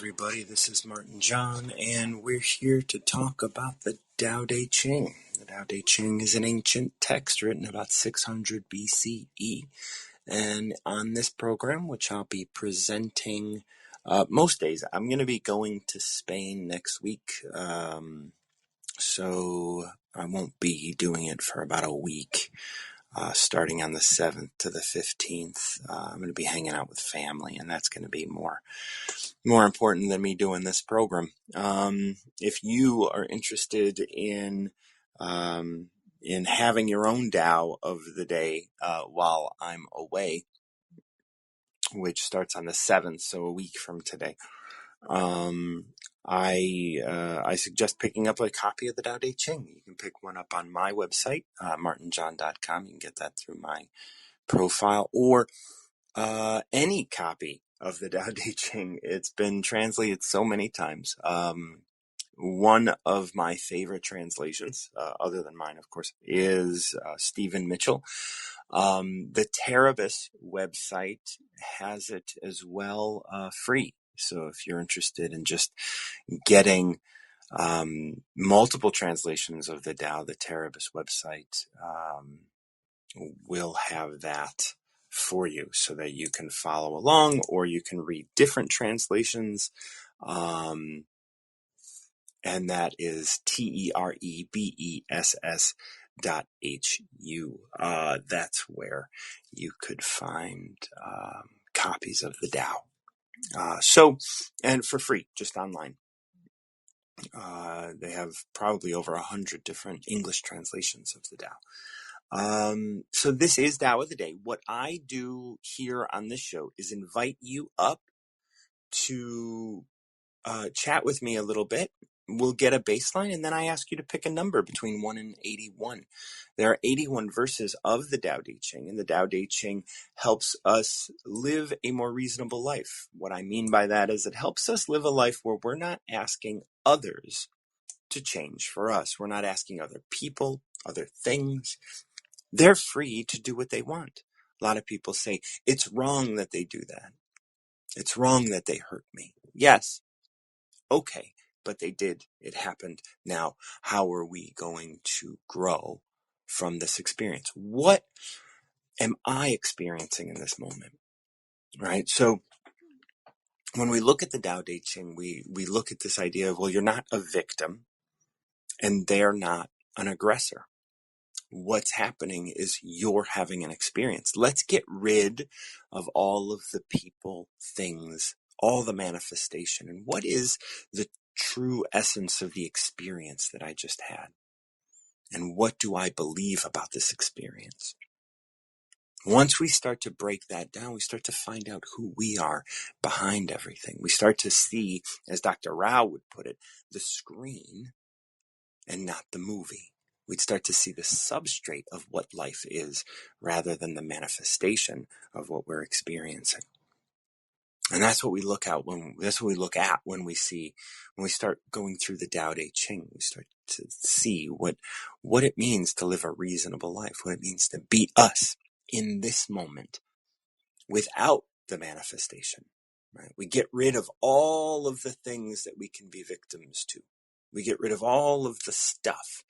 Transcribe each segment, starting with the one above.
Everybody, this is Martin John, and we're here to talk about the Tao Te Ching. The Tao Te Ching is an ancient text written about 600 BCE, and on this program, which I'll be presenting most days, I'm going to be going to Spain next week, so I won't be doing it for about a week. Starting on the 7th to the 15th, I'm going to be hanging out with family, and that's going to be more important than me doing this program. If you are interested in having your own Tao of the day while I'm away, which starts on the 7th, so a week from today, I suggest picking up a copy of the Tao Te Ching. You can pick one up on my website, martinjohn.com. You can get that through my profile, or any copy of the Tao Te Ching. It's been translated so many times. One of my favorite translations, other than mine, of course, is Stephen Mitchell. The Terabis website has it as well, free. So if you're interested in just getting multiple translations of the Tao, the Terabis website will have that for you so that you can follow along, or you can read different translations. And that is TEREBESS.HU. That's where you could find copies of the Tao. And for free, just online. They have probably over 100 different English translations of the Tao. So this is Tao of the Day. What I do here on this show is invite you up to chat with me a little bit. We'll get a baseline, and then I ask you to pick a number between 1 and 81. There are 81 verses of the Tao Te Ching, and the Tao Te Ching helps us live a more reasonable life. What I mean by that is it helps us live a life where we're not asking others to change for us. We're not asking other people, other things. They're free to do what they want. A lot of people say, it's wrong that they do that. It's wrong that they hurt me. Yes, okay, but they did. It happened. Now, how are we going to grow from this experience? What am I experiencing in this moment? Right? So when we look at the Tao Te Ching, we look at this idea of, well, you're not a victim and they're not an aggressor. What's happening is you're having an experience. Let's get rid of all of the people, things, all the manifestation. And what is the true essence of the experience that I just had? And what do I believe about this experience? Once we start to break that down, we start to find out who we are behind everything. We start to see, as Dr. Rao would put it, the screen and not the movie. We'd start to see the substrate of what life is rather than the manifestation of what we're experiencing. And that's what we look at when we start going through the Tao Te Ching. We start to see what it means to live a reasonable life, what it means to be us in this moment without the manifestation. Right? We get rid of all of the things that we can be victims to. We get rid of all of the stuff.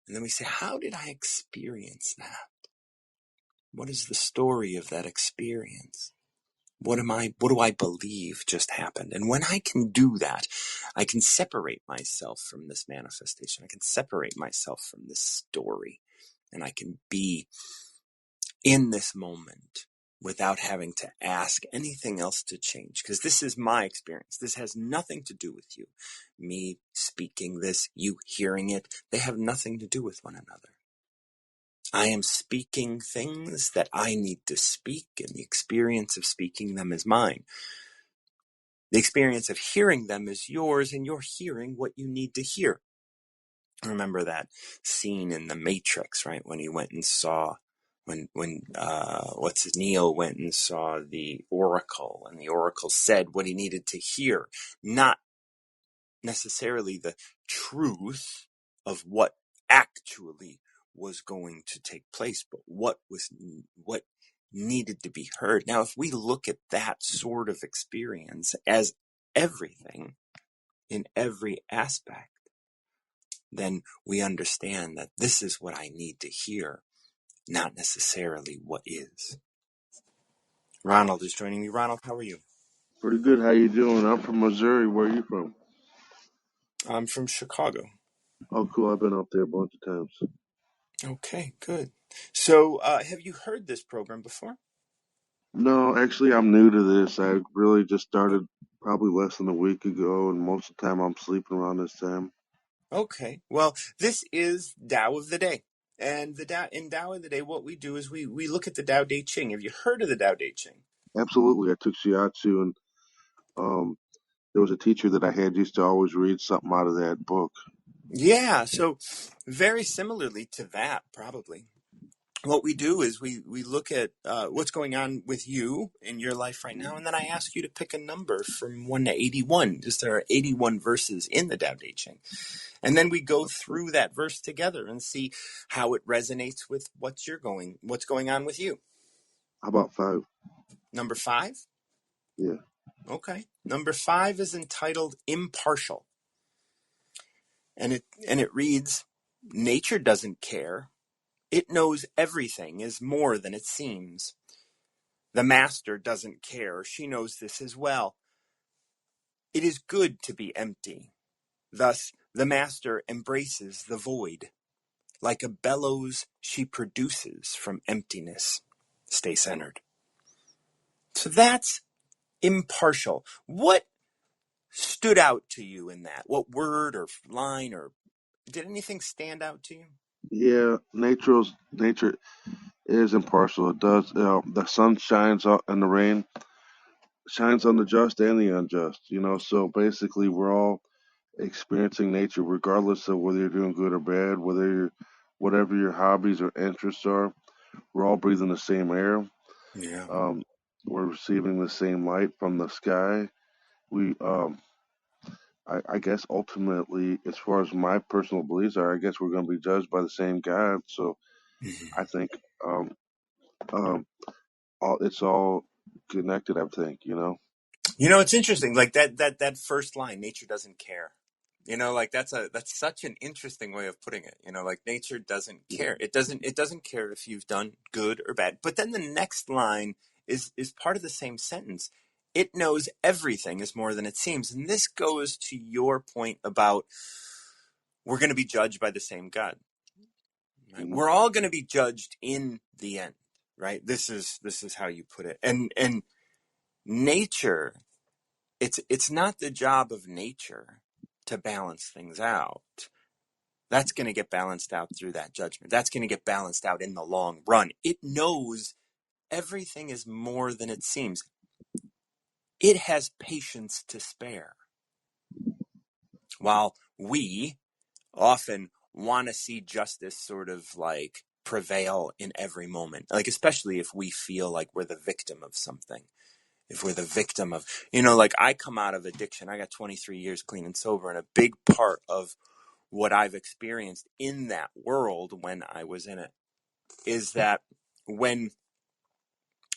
And then we say, how did I experience that? What is the story of that experience? What do I believe just happened? And when I can do that, I can separate myself from this manifestation. I can separate myself from this story. And I can be in this moment without having to ask anything else to change. Because this is my experience. This has nothing to do with you. Me speaking this, you hearing it, they have nothing to do with one another. I am speaking things that I need to speak, and the experience of speaking them is mine. The experience of hearing them is yours, and you're hearing what you need to hear. Remember that scene in The Matrix, right? When he went and saw, Neo went and saw the Oracle, and the Oracle said what he needed to hear, not necessarily the truth of what actually was going to take place, but what needed to be heard. Now, if we look at that sort of experience as everything in every aspect, then we understand that this is what I need to hear, not necessarily what is. Ronald is joining me. Ronald, how are you? Pretty good. How you doing? I'm from Missouri. Where are you from? I'm from Chicago. Oh, cool. I've been up there a bunch of times. Okay, good. So, have you heard this program before? No, actually, I'm new to this. I really just started probably less than a week ago, and most of the time I'm sleeping around this time. Okay. Well, this is Tao of the Day. And the Tao, in Tao of the Day, what we do is we look at the Tao Te Ching. Have you heard of the Tao Te Ching? Absolutely. I took shiatsu, and um, there was a teacher that I had used to always read something out of that book. Yeah, so very similarly to that, probably. What we do is we look at what's going on with you in your life right now, and then I ask you to pick a number from 1 to 81. Just there are 81 verses in the Tao Te Ching. And then we go through that verse together and see how it resonates with what's going on with you. How about five? Number 5? Yeah. Okay. Number 5 is entitled Impartial. And it reads, nature doesn't care. It knows everything is more than it seems. The master doesn't care. She knows this as well. It is good to be empty. Thus, the master embraces the void. Like a bellows, she produces from emptiness. Stay centered. So that's impartial. What stood out to you in that? What word or line or did anything stand out to you? Yeah, nature is impartial. It does. The sun shines out, and the rain shines on the just and the unjust. So basically, we're all experiencing nature, regardless of whether you're doing good or bad, whatever your hobbies or interests are. We're all breathing the same air. Yeah. Um, we're receiving the same light from the sky. We, I guess, ultimately, as far as my personal beliefs are, I guess we're going to be judged by the same God. So Mhm. I think um, um, it's all connected. I think. It's interesting. Like that first line, nature doesn't care. Like that's such an interesting way of putting it. Like nature doesn't care. It doesn't care if you've done good or bad. But then the next line is part of the same sentence. It knows everything is more than it seems. And this goes to your point about we're going to be judged by the same God. Right? Hmm. We're all going to be judged in the end, right? This is how you put it. And nature, it's not the job of nature to balance things out. That's going to get balanced out through that judgment. That's going to get balanced out in the long run. It knows everything is more than it seems. It has patience to spare. While we often want to see justice sort of like prevail in every moment, like especially if we feel like we're the victim of something. If we're the victim of, like I come out of addiction. I got 23 years clean and sober, and a big part of what I've experienced in that world when I was in it is that when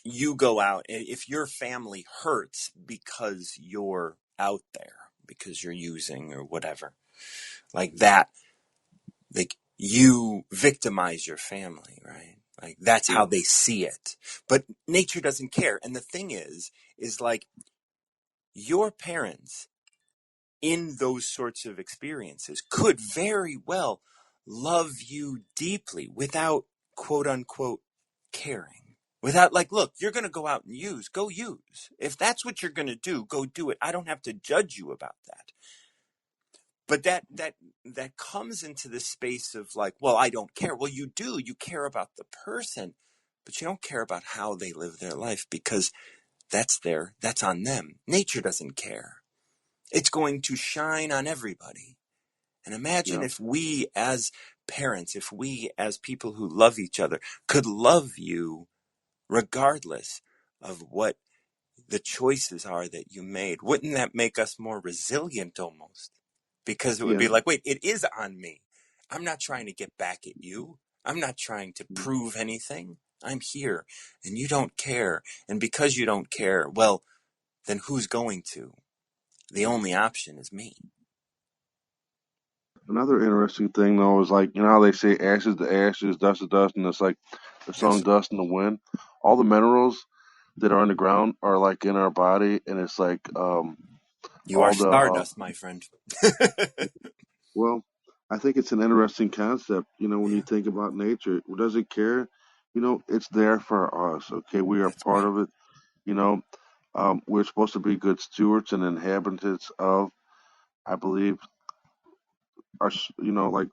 you go out, if your family hurts because you're out there, because you're using or whatever, like that, like you victimize your family, right? Like that's how Yeah. they see it. But nature doesn't care. And the thing is like your parents in those sorts of experiences could very well love you deeply without quote unquote caring. Without like, look, you're going to go out and go use. If that's what you're going to do, go do it. I don't have to judge you about that. But that comes into this space of like, well, I don't care. Well, you do. You care about the person, but you don't care about how they live their life because that's on them. Nature doesn't care. It's going to shine on everybody. And imagine Yeah. if we as parents, if we as people who love each other could love you regardless of what the choices are that you made. Wouldn't that make us more resilient almost? Because it would Yeah. be like, wait, it is on me. I'm not trying to get back at you. I'm not trying to prove anything. I'm here and you don't care. And because you don't care, well, then who's going to? The only option is me. Another interesting thing though is like, you know how they say ashes to ashes, dust to dust, and it's like the song Yes. "Dust in the Wind." All the minerals that are underground are like in our body, and it's like You are all the stardust, my friend. well, I think it's an interesting concept. You know, when you Yeah, think about nature, does it care? You know, it's there for us. Okay, we are that's part right. of it. You know, we're supposed to be good stewards and inhabitants of, I believe, our. You know, like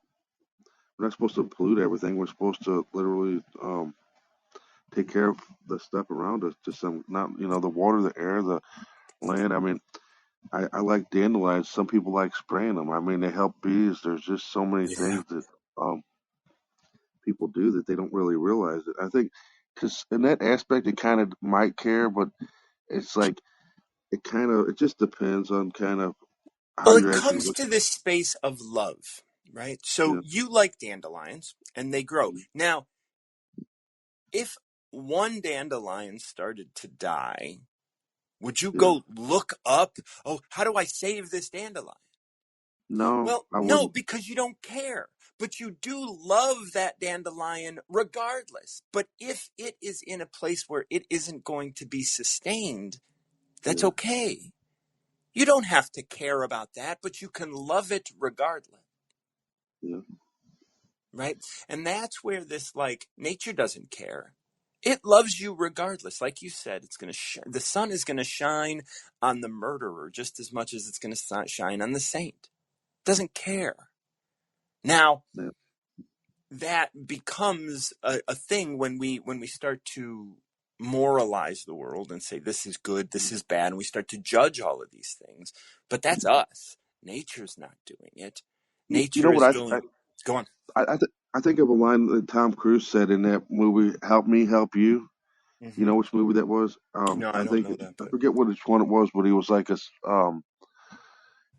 we're not supposed to pollute everything. We're supposed to literally take care of the stuff around us to some, not, you know, the water, the air, the land. I mean, I like dandelions. Some people like spraying them. I mean, they help bees. There's just so many Yeah. things that um, people do that they don't really realize it. I think because in that aspect, it kind of might care, but it's like it just depends on kind of how Well, it you're actually comes to looking. this space of love, right? So Yeah, you like dandelions and they grow. Now, if one dandelion started to die, would you yeah. go look up, oh, how do I save this dandelion? No, Well, I no, wouldn't. because you don't care. But you do love that dandelion regardless. But if it is in a place where it isn't going to be sustained, that's Yeah, okay. You don't have to care about that, but you can love it regardless, yeah, right? And that's where this, like, nature doesn't care. It loves you regardless. Like you said, it's going to the sun is going to shine on the murderer just as much as it's going to shine on the saint. It doesn't care. Now, yeah. that becomes a thing when we start to moralize the world and say this is good, this is bad, and we start to judge all of these things. But that's us. Nature's not doing it. You Nature know is what doing. Go on. I think of a line that Tom Cruise said in that movie, "Help me, help you." You Hmm. know which movie that was? No, I I don't think know that, I but forget which one it was, but he was like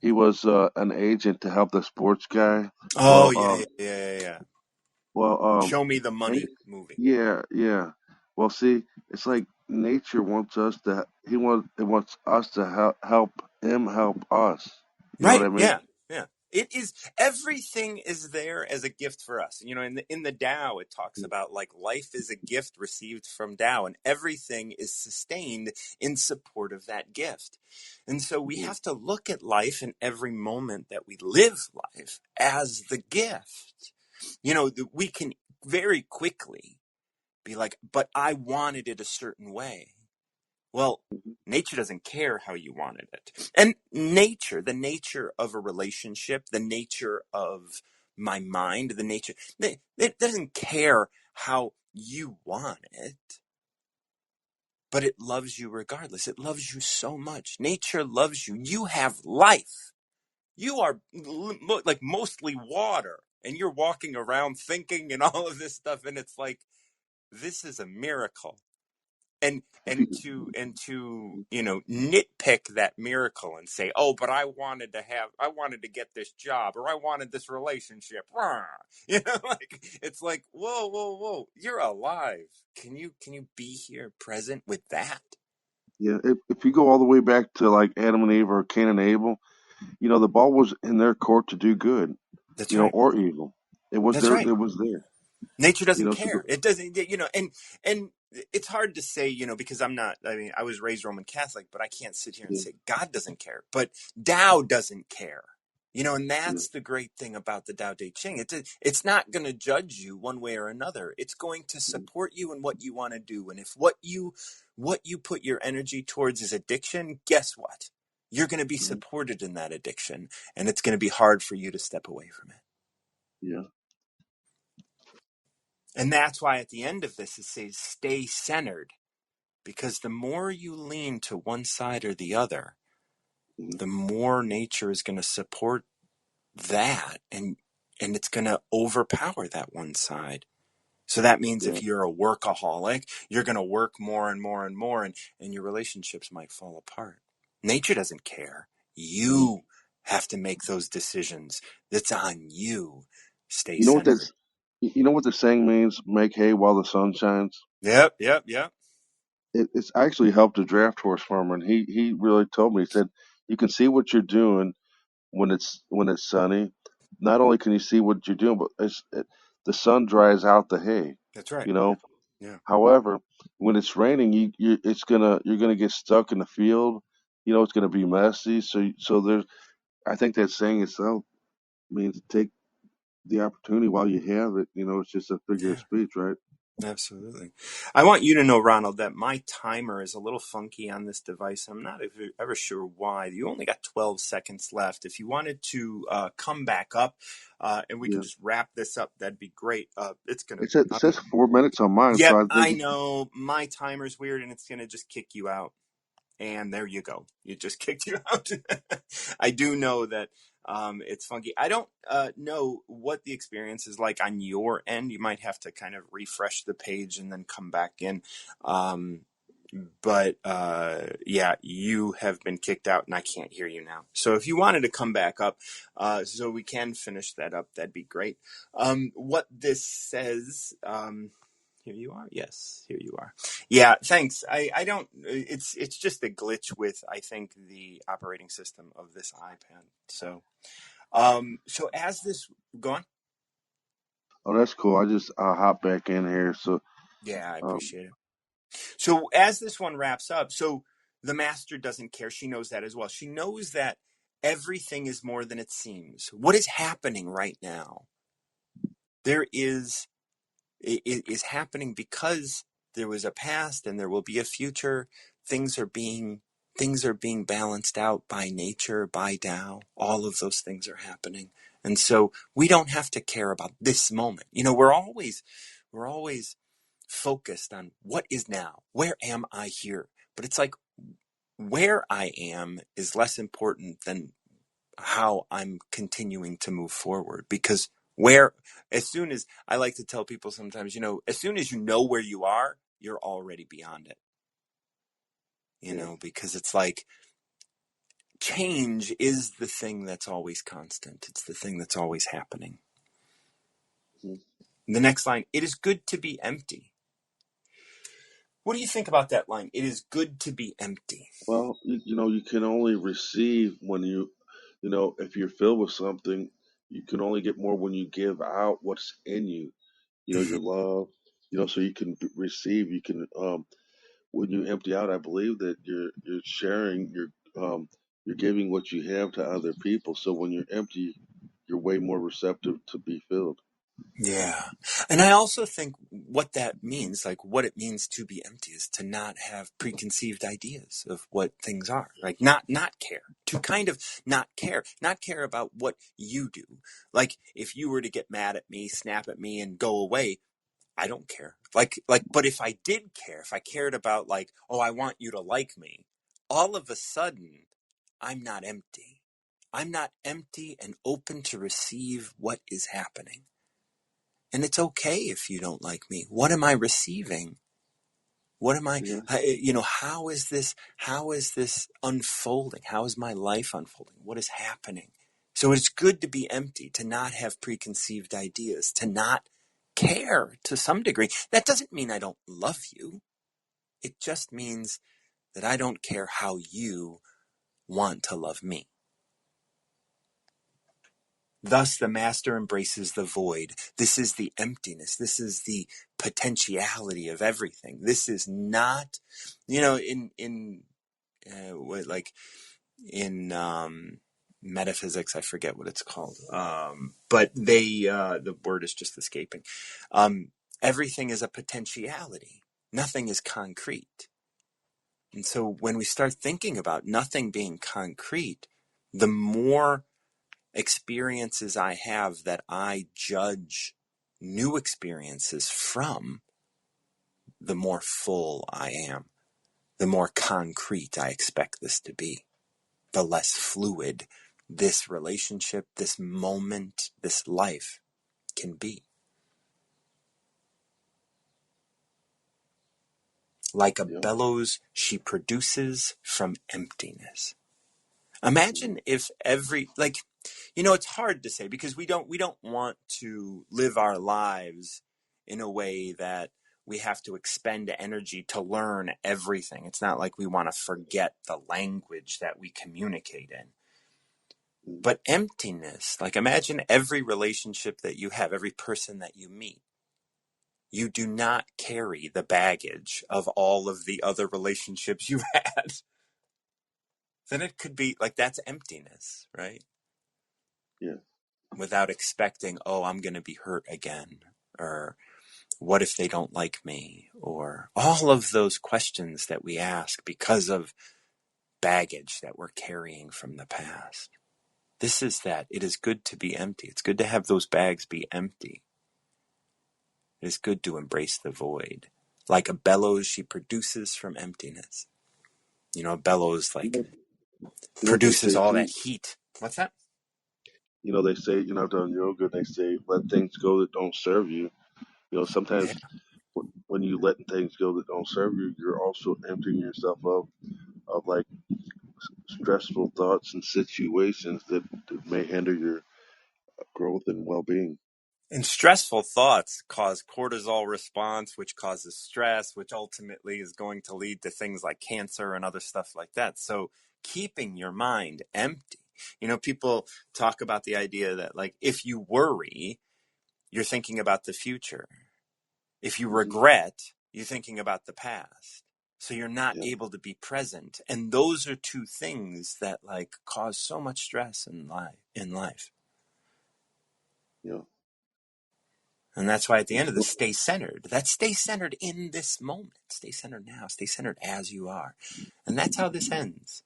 he was an agent to help the sports guy. oh Well, yeah, yeah, yeah, yeah, yeah. well, Show me the and money movie. yeah, yeah. Well, see, it's like nature wants us to. It wants us to help him help us. You know what Right. I mean? Yeah. Yeah. It is everything is there as a gift for us. You know, in the Tao, it talks about like life is a gift received from Tao, and everything is sustained in support of that gift. And so we Yeah, have to look at life and every moment that we live life as the gift. You know, we can very quickly be like, but I wanted it a certain way. Well, nature doesn't care how you wanted it. And nature, the nature of a relationship, the nature of my mind, the nature, it doesn't care how you want it, but it loves you regardless. It loves you so much. Nature loves you. You have life. You are like mostly water, and you're walking around thinking and all of this stuff. And it's like, this is a miracle. and if and you, to nitpick that miracle and say, oh, but I wanted to get this job, or I wanted this relationship. Like, it's like, whoa, whoa, whoa, you're alive. Can you be here present with that? yeah, if you go all the way back to like Adam and Eve or Cain and Abel, you know the ball was in their court to do good, That's you know, right. or evil. It was That's there. right. It was there. Nature You doesn't know, so care. It doesn't, and it's hard to say, because I mean, I was raised Roman Catholic, but I can't sit here and yeah, say God doesn't care, but Tao doesn't care. And yeah, that's the great thing about the Tao Te Ching. It's not going to judge you one way or another. It's going to support you in what you want to do. And if what you put your energy towards is addiction, guess what? You're going to be yeah, supported in that addiction, and it's going to be hard for you to step away from it. yeah. And that's why at the end of this, it says stay centered, because the more you lean to one side or the other, Mhm. the more nature is going to support that, and it's going to overpower that one side. So that means Yeah, if you're a workaholic, you're going to work more and more and more, and your relationships might fall apart. Nature doesn't care. yeah. You have to make those decisions. That's on you. Stay You know what centered. that's you know what the saying means? Make hay while the sun shines. Yep, yep, yep. It's actually helped a draft horse farmer, and he really told me. He said, you can see what you're doing when it's sunny. Not only can you see what you're doing, but the sun dries out the hay. That's right. You know. Yeah. However, when it's raining, you're gonna get stuck in the field. It's gonna be messy. So there's I think that saying itself means take the opportunity while you have it. It's just a figure of Yeah. speech, right? Absolutely. I want you to know, Ronald, that my timer is a little funky on this device. I'm not ever sure why. You only got 12 seconds left. If you wanted to come back up and we can Yeah. just wrap this up, that'd be great. It's going to, It says 4 minutes on mine, so yep, I I think know my timer's weird and it's going to just kick you out. And there you go. It just kicked you out. I do know that it's funky. I don't know what the experience is like on your end. You might have to kind of refresh the page and then come back in. Um, but yeah, you have been kicked out and I can't hear you now. So if you wanted to come back up so we can finish that up, that'd be great. What this says... here you are. Yes, here you are. Yeah, thanks. I don't. It's just a glitch with I think the operating system of this iPad. So as this go on. oh, that's cool. I'll hop back in here. So Yeah, I um, appreciate it. So as this one wraps up, so the master doesn't care. She knows that as well. She knows that everything is more than it seems. What is happening right now? There is it is happening because there was a past and there will be a future. Things are being things are being balanced out by nature, by Tao. All of those things are happening. And so we don't have to care about this moment. We're always focused on what is now. Where am I here? But it's like where I am is less important than how I'm continuing to move forward. Because as soon as I like to tell people sometimes, as soon as you know where you are, you're already beyond it, yeah. because it's like change is the thing that's always constant. It's the thing that's always happening. Mhm. The next line, it is good to be empty. What do you think about that line? It is good to be empty. Well, you can only receive when if you're filled with something, you can only get more when you give out what's in you. Your love. So you can receive. You can when you empty out, I believe that you're sharing, you're giving what you have to other people. So when you're empty, you're way more receptive to be filled. Yeah. And I also think what that means, like what it means to be empty is to not have preconceived ideas of what things are. Like not care. To kind of not care. Not care about what you do. Like if you were to get mad at me, snap at me and go away, I don't care. But if I did care, if I cared about like, oh, I want you to like me, all of a sudden I'm not empty. I'm not empty and open to receive what is happening. And it's okay if you don't like me. What am I receiving? What am I, Yeah, how is this unfolding? How is my life unfolding? What is happening? So it's good to be empty, to not have preconceived ideas, to not care to some degree. That doesn't mean I don't love you. It just means that I don't care how you want to love me. Thus, the master embraces the void. This is the emptiness. This is the potentiality of everything. This is not, like in metaphysics, I forget what it's called, but the word is just escaping. Everything is a potentiality. Nothing is concrete. And so when we start thinking about nothing being concrete, the more experiences I have that I judge new experiences from, the more full I am, the more concrete I expect this to be, the less fluid this relationship, this moment, this life can be. Like a yeah, bellows, she produces from emptiness. Imagine if it's hard to say because we don't want to live our lives in a way that we have to expend energy to learn everything. It's not like we want to forget the language that we communicate in. But emptiness, like imagine every relationship that you have, every person that you meet. You do not carry the baggage of all of the other relationships you've had. Then it could be like that's emptiness, right? Yeah. Without expecting, oh, I'm going to be hurt again, or what if they don't like me, or all of those questions that we ask because of baggage that we're carrying from the past. This is that. It is good to be empty. It's good to have those bags be empty. It is good to embrace the void. Like a bellows, she produces from emptiness. You know, a bellows You like know, you know what they produces say all too? that heat. What's that? You know, they say, I've done yoga, and they say, let things go that don't serve you. Yeah. Sometimes when you let things go that don't serve you, you're also emptying yourself of like stressful thoughts and situations that may hinder your growth and well-being. And stressful thoughts cause cortisol response, which causes stress, which ultimately is going to lead to things like cancer and other stuff like that. So keeping your mind empty. You know, people talk about the idea that like if you worry, you're thinking about the future. If you Hmm. regret, you're thinking about the past. So you're not Yeah, able to be present. And those are two things that like cause so much stress in life. yeah. And that's why at the Did end you of this, know, stay centered. That's stay centered in this moment. Stay centered now. Stay centered as you are. And that's how this ends.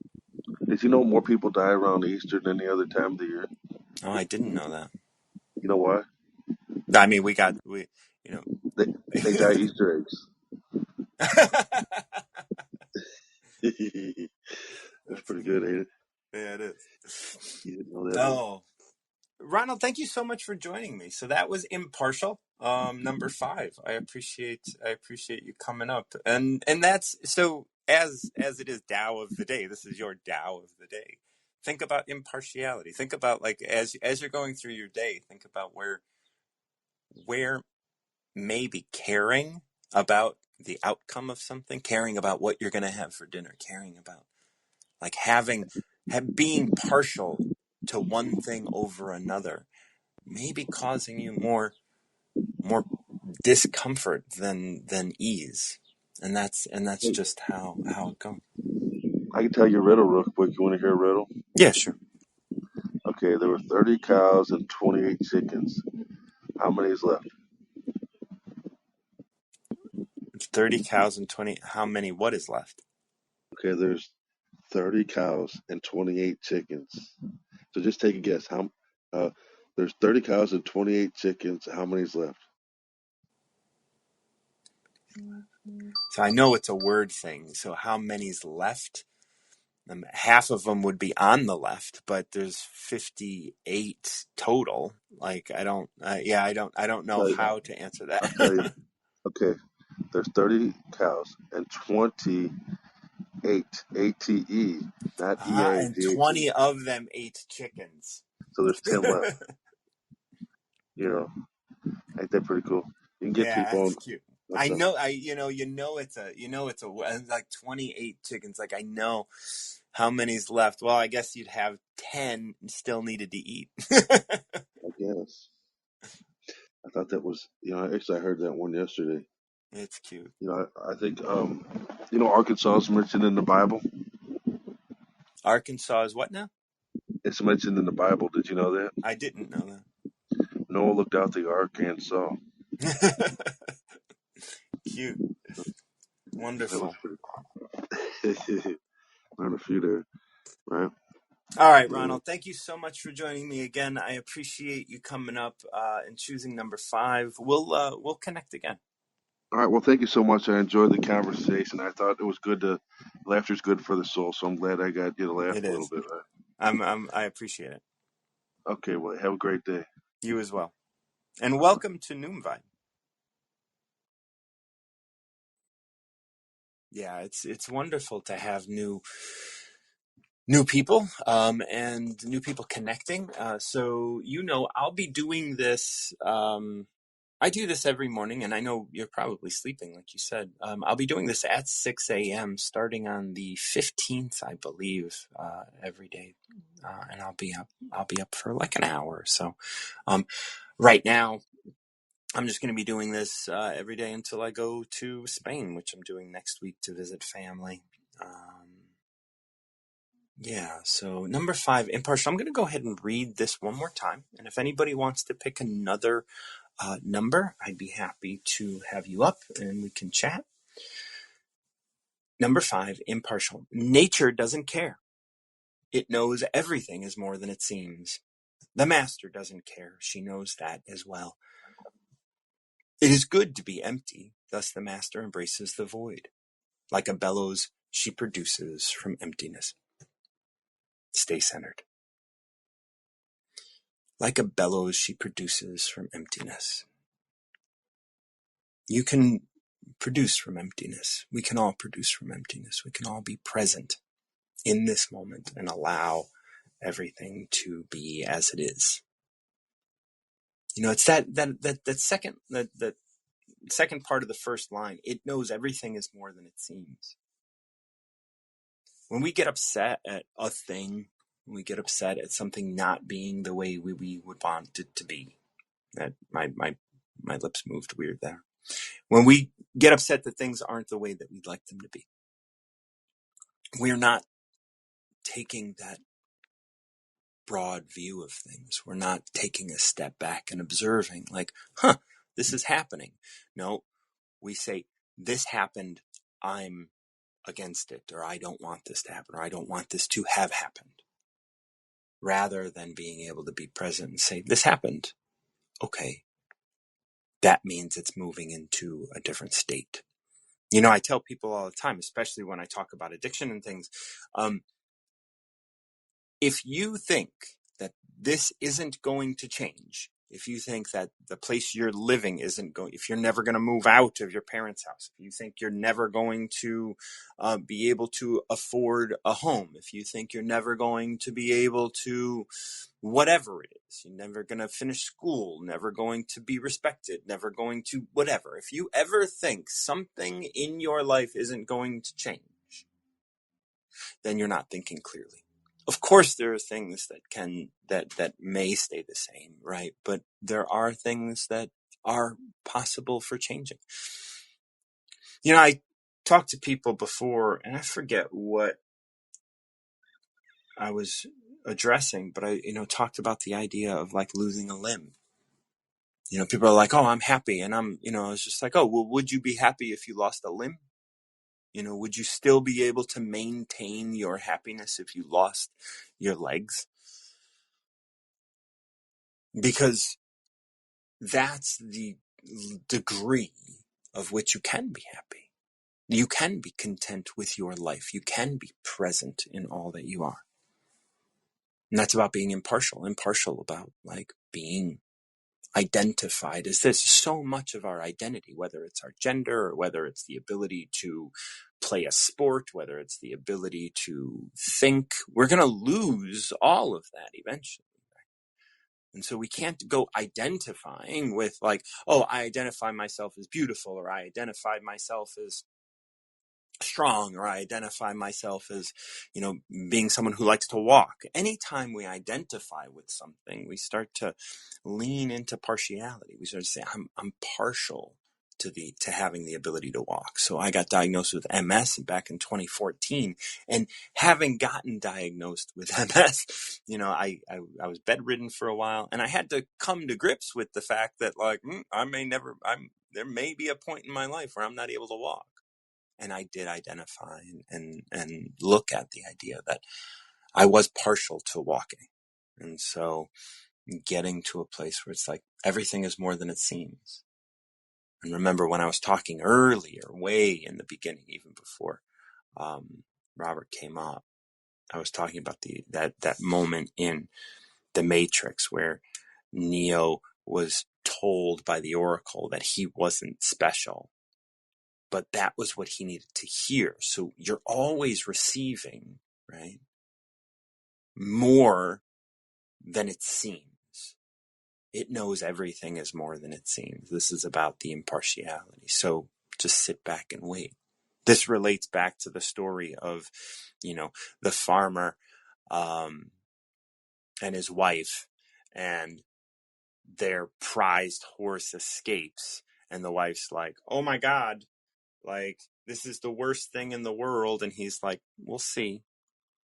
did you know more people die around Easter than any other time of the year? Oh, I didn't know that. You know why? I mean, you know. They they die Easter eggs. That's That's pretty good. good, ain't it? Yeah, it is. You didn't know that, huh? Oh, Ronald, thank you so much for joining me. So that was Impartial, number 5. I appreciate you coming up, and that's so as it is Tao of the day. This is your Tao of the day. Think about impartiality. Think about like as you're going through your day. Think about where maybe caring about the outcome of something, caring about what you're going to have for dinner, caring about like being partial to one thing over another maybe causing you more discomfort than ease, and that's Hey, just how it goes. I can tell you a riddle real quick. You want to hear a riddle? Yeah, sure. Okay, there were 30 cows and 28 chickens. How many is left? 30 cows and 20. How many? What is left? Okay, there's 30 cows and 28 chickens. So just take a guess. Uh, there's 30 cows and 28 chickens. How many is left? So I know it's a word thing. So how many's left? Half of them would be on the left, but there's 58 total. Like I don't. Yeah, I don't know Tell you, how to answer I'll tell you. that. Okay, there's 30 cows and 28 ATE, not And EAGAT. 20 of them ate chickens. So there's 10 left. You know, ain't that pretty cool? You can get Yeah, people that's on. cute. That's I a, know. It's a like 28 chickens. Like I know how many's left. Well, I guess you'd have 10 and still needed to eat. I guess. I thought that was, actually I heard that one yesterday. It's cute. I think, Arkansas is mentioned in the Bible. Arkansas is what now? It's mentioned in the Bible. Did you know that? I didn't know Noah looked out the ark and saw. that. Cute. That was Wonderful. pretty. Learned a few there, right? All right, Yeah. Ronald. Thank you so much for joining me again. I appreciate you coming up and choosing number 5. We'll connect again. All right. Well, thank you so much. I enjoyed the conversation. I thought it was good laughter's good for the soul. So I'm glad I got you to laugh It a little is. bit, right? I appreciate it. Okay. Well, have a great day. You as well. And welcome to Noomvine. Yeah, it's wonderful to have new people and new people connecting. So I'll be doing this. I do this every morning, and I know you're probably sleeping, like you said. I'll be doing this at 6 a.m. starting on the 15th, I believe, every day, and I'll be up. I'll be up for like an hour or so. Right now, I'm just going to be doing this every day until I go to Spain, which I'm doing next week to visit family. Yeah, so number 5, impartial. I'm going to go ahead and read this one more time, and if anybody wants to pick another number, I'd be happy to have you up and we can chat. Number 5, impartial. Nature doesn't care. It knows everything is more than it seems. The master doesn't care. She knows that as well. It is good to be empty. Thus the master embraces the void. Like a bellows, she produces from emptiness. Stay centered. Like a bellows, she produces from emptiness. You can produce from emptiness. We can all produce from emptiness. We can all be present in this moment and allow everything to be as it is. You know, it's that second part of the first line. It knows everything is more than it seems. When we get upset at a thing, when we get upset at something not being the way we would want it to be, that my lips moved weird there. When we get upset that things aren't the way that we'd like them to be, we're not taking that broad view of things. We're not taking a step back and observing like, this is happening. No, we say, this happened, I'm against it, or I don't want this to happen, or I don't want this to have happened. Rather than being able to be present and say, this happened. Okay. That means it's moving into a different state. You know, I tell people all the time, especially when I talk about addiction and things, if you think that this isn't going to change, if you think that the place you're living isn't going, if you're never going to move out of your parents' house, if you think you're never going to be able to afford a home, if you think you're never going to be able to, whatever it is, you're never going to finish school, never going to be respected, never going to whatever. If you ever think something in your life isn't going to change, then you're not thinking clearly. Of course, there are things that may stay the same, right? But there are things that are possible for changing. You know, I talked to people before, and I forget what I was addressing, but I, talked about the idea of like losing a limb. You know, people are like, "Oh, I'm happy," and I was just like, "Oh, well, would you be happy if you lost a limb? You know, would you still be able to maintain your happiness if you lost your legs?" Because that's the degree of which you can be happy. You can be content with your life. You can be present in all that you are. And that's about being impartial about like being identified as this. So much of our identity, whether it's our gender or whether it's the ability to play a sport, whether it's the ability to think, we're going to lose all of that eventually. And so we can't go identifying with like, oh, I identify myself as beautiful, or I identify myself as strong, or I identify myself as, being someone who likes to walk. Anytime we identify with something, we start to lean into partiality. We start to say, I'm partial to having the ability to walk. So I got diagnosed with MS back in 2014, and having gotten diagnosed with MS, I was bedridden for a while, and I had to come to grips with the fact that like, there may be a point in my life where I'm not able to walk. And I did identify and look at the idea that I was partial to walking. And so getting to a place where it's like everything is more than it seems. And remember when I was talking earlier, way in the beginning, even before Robert came up, I was talking about that moment in The Matrix where Neo was told by the Oracle that he wasn't special. But that was what he needed to hear. So you're always receiving, right, more than it seems. it knows everything is more than it seems. This is about the impartiality. So just sit back and wait. This relates back to the story of, the farmer and his wife, and their prized horse escapes. And the wife's like, oh my God, like, this is the worst thing in the world. And he's like, we'll see.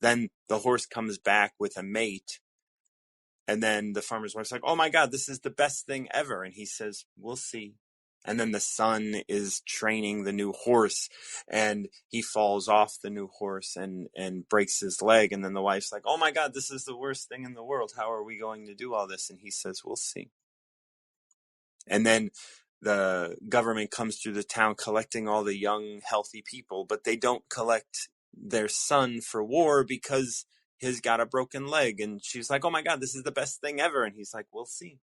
Then the horse comes back with a mate. And then the farmer's wife's like, oh my God, this is the best thing ever. And he says, we'll see. And then the son is training the new horse, and he falls off the new horse and breaks his leg. And then the wife's like, oh my God, this is the worst thing in the world. How are we going to do all this? And he says, we'll see. And then the government comes through the town collecting all the young, healthy people, but they don't collect their son for war because he's got a broken leg. And she's like, oh my God, this is the best thing ever. And he's like, we'll see.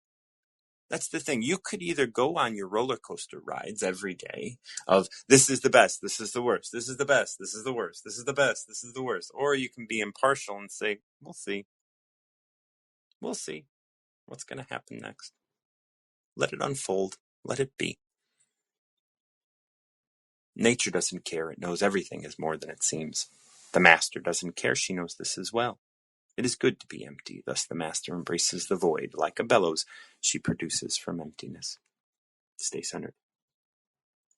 That's the thing. You could either go on your roller coaster rides every day of this is the best, this is the worst, this is the best, this is the worst, this is the best, this is the worst. Or you can be impartial and say, we'll see. We'll see what's going to happen next. Let it unfold. Let it be. Nature doesn't care. It knows everything is more than it seems. The master doesn't care. She knows this as well. It is good to be empty. Thus the master embraces the void. Like a bellows, she produces from emptiness. Stay centered.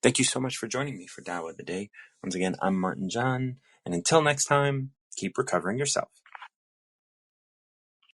Thank you so much for joining me for Tao of the Day. Once again, I'm Martin John. And until next time, keep recovering yourself.